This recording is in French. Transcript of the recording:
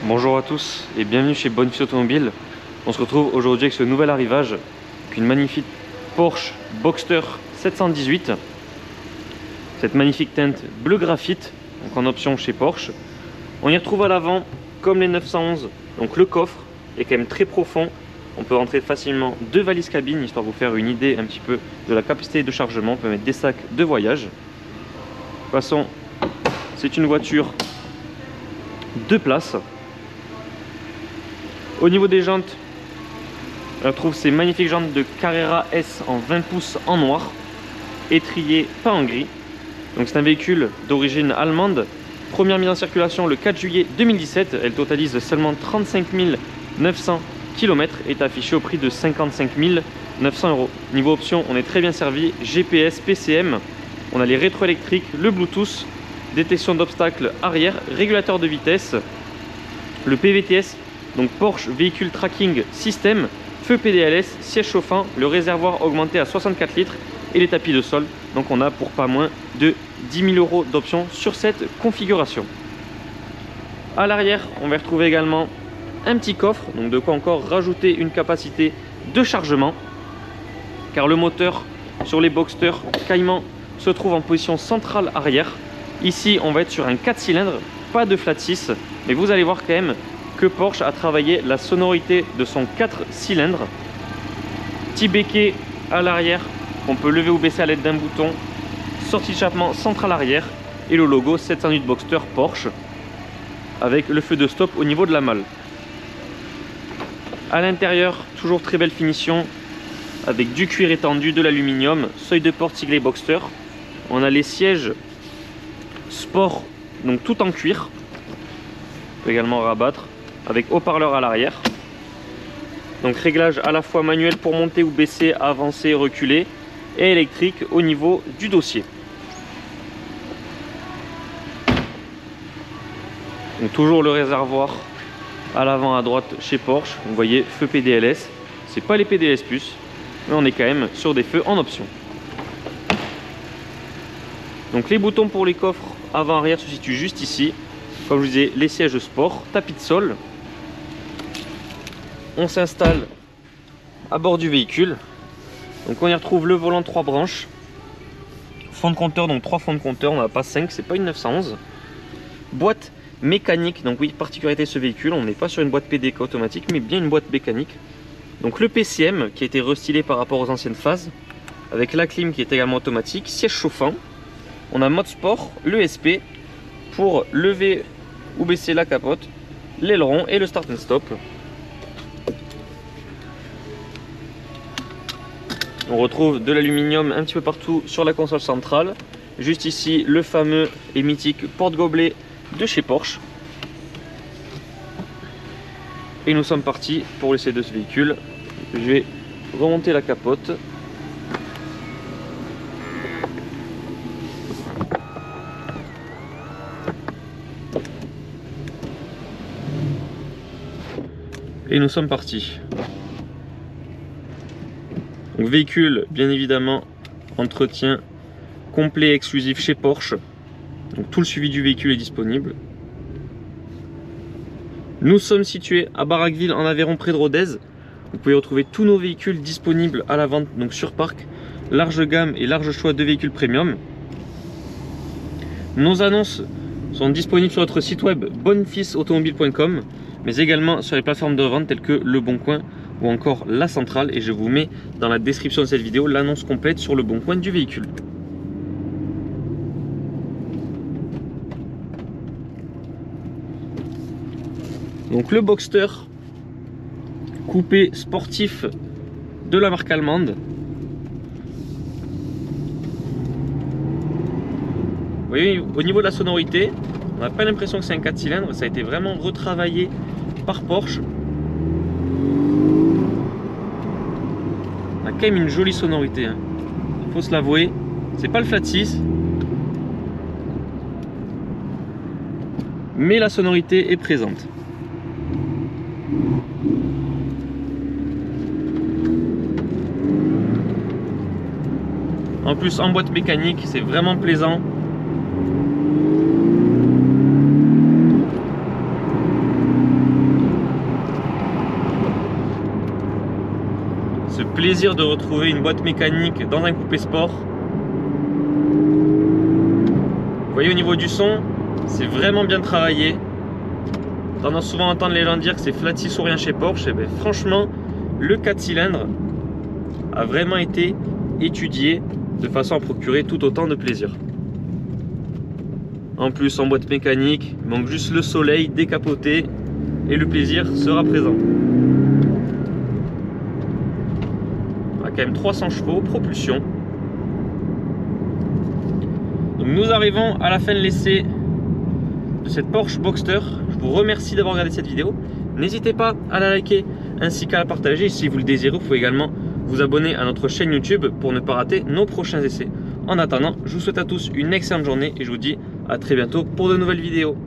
Bonjour à tous et bienvenue chez Bonfils Automobile. On se retrouve aujourd'hui avec ce nouvel arrivage, avec une magnifique Porsche Boxster 718. Cette magnifique teinte bleu graphite, donc en option chez Porsche. On y retrouve à l'avant, comme les 911, donc le coffre est quand même très profond. On peut rentrer facilement deux valises cabines, histoire de vous faire une idée un petit peu de la capacité de chargement. On peut mettre des sacs de voyage. De toute façon, c'est une voiture 2 places. Au niveau des jantes, on retrouve ces magnifiques jantes de Carrera S en 20 pouces en noir, étriées pas en gris. Donc c'est un véhicule d'origine allemande. Première mise en circulation le 4 juillet 2017. Elle totalise seulement 35 900 km et est affichée au prix de 55 900 €. Niveau option, on est très bien servi. GPS, PCM, on a les rétroélectriques, le Bluetooth, détection d'obstacles arrière, régulateur de vitesse, le PVTS. Donc Porsche Véhicule Tracking System, feu PDLS, siège chauffant, le réservoir augmenté à 64 litres et les tapis de sol. Donc on a pour pas moins de 10 000 € d'options sur cette configuration. À l'arrière, on va retrouver également un petit coffre, donc de quoi encore rajouter une capacité de chargement. Car le moteur sur les Boxster Cayman se trouve en position centrale arrière. Ici, on va être sur un 4 cylindres, pas de flat 6, mais vous allez voir quand même que Porsche a travaillé la sonorité de son 4 cylindres. Petit béquet à l'arrière qu'on peut lever ou baisser à l'aide d'un bouton. Sortie d'échappement centrale arrière et le logo 708 Boxster Porsche avec le feu de stop au niveau de la malle. À l'intérieur, toujours très belle finition avec du cuir étendu, de l'aluminium, seuil de porte siglé Boxster. On a les sièges sport, donc tout en cuir. On peut également rabattre avec haut-parleur à l'arrière. Donc réglage à la fois manuel pour monter ou baisser, avancer, reculer, et électrique au niveau du dossier. Donc toujours le réservoir à l'avant à droite chez Porsche. Vous voyez, feu PDLS. C'est pas les PDLS+, mais on est quand même sur des feux en option. Donc les boutons pour les coffres avant-arrière se situent juste ici. Comme je vous disais, les sièges sport, tapis de sol. On s'installe à bord du véhicule. Donc on y retrouve le volant 3 branches. Fond de compteur, donc 3 fonds de compteur, on n'a pas 5, c'est pas une 911. Boîte mécanique, donc oui, particularité de ce véhicule, on n'est pas sur une boîte PDK automatique, mais bien une boîte mécanique. Donc le PCM qui a été restylé par rapport aux anciennes phases, avec la clim qui est également automatique, siège chauffant. On a mode sport, l'ESP pour lever ou baisser la capote, l'aileron et le start and stop. On retrouve de l'aluminium un petit peu partout sur la console centrale. Juste ici, le fameux et mythique porte-gobelet de chez Porsche. Et nous sommes partis pour l'essai de ce véhicule. Je vais remonter la capote. Et nous sommes partis. Donc véhicule, bien évidemment, entretien complet et exclusif chez Porsche. Donc tout le suivi du véhicule est disponible. Nous sommes situés à Barraqueville en Aveyron près de Rodez. Vous pouvez retrouver tous nos véhicules disponibles à la vente donc sur parc. Large gamme et large choix de véhicules premium. Nos annonces sont disponibles sur notre site web bonfilsautomobile.com, mais également sur les plateformes de vente telles que Le Bon Coin ou encore La Centrale, et je vous mets dans la description de cette vidéo l'annonce complète sur Le Bon Coin du véhicule. Donc le Boxster coupé sportif de la marque allemande. Vous voyez, au niveau de la sonorité, on n'a pas l'impression que c'est un 4 cylindres, ça a été vraiment retravaillé par Porsche. On a quand même une jolie sonorité, hein. Il faut se l'avouer, c'est pas le flat 6, mais la sonorité est présente. En plus en boîte mécanique, c'est vraiment plaisant. plaisir de retrouver une boîte mécanique dans un coupé sport. Vous voyez, au niveau du son, c'est vraiment bien travaillé. Tendance souvent à entendre les gens dire que c'est flat 6 ou rien chez Porsche. Et bien, franchement, le 4 cylindres a vraiment été étudié de façon à procurer tout autant de plaisir. En plus, en boîte mécanique, il manque juste le soleil décapoté et le plaisir sera présent. On a quand même 300 chevaux, propulsion. Donc nous arrivons à la fin de l'essai de cette Porsche Boxster. Je vous remercie d'avoir regardé cette vidéo. N'hésitez pas à la liker ainsi qu'à la partager. Si vous le désirez, vous pouvez également vous abonner à notre chaîne YouTube pour ne pas rater nos prochains essais. En attendant, je vous souhaite à tous une excellente journée et je vous dis à très bientôt pour de nouvelles vidéos.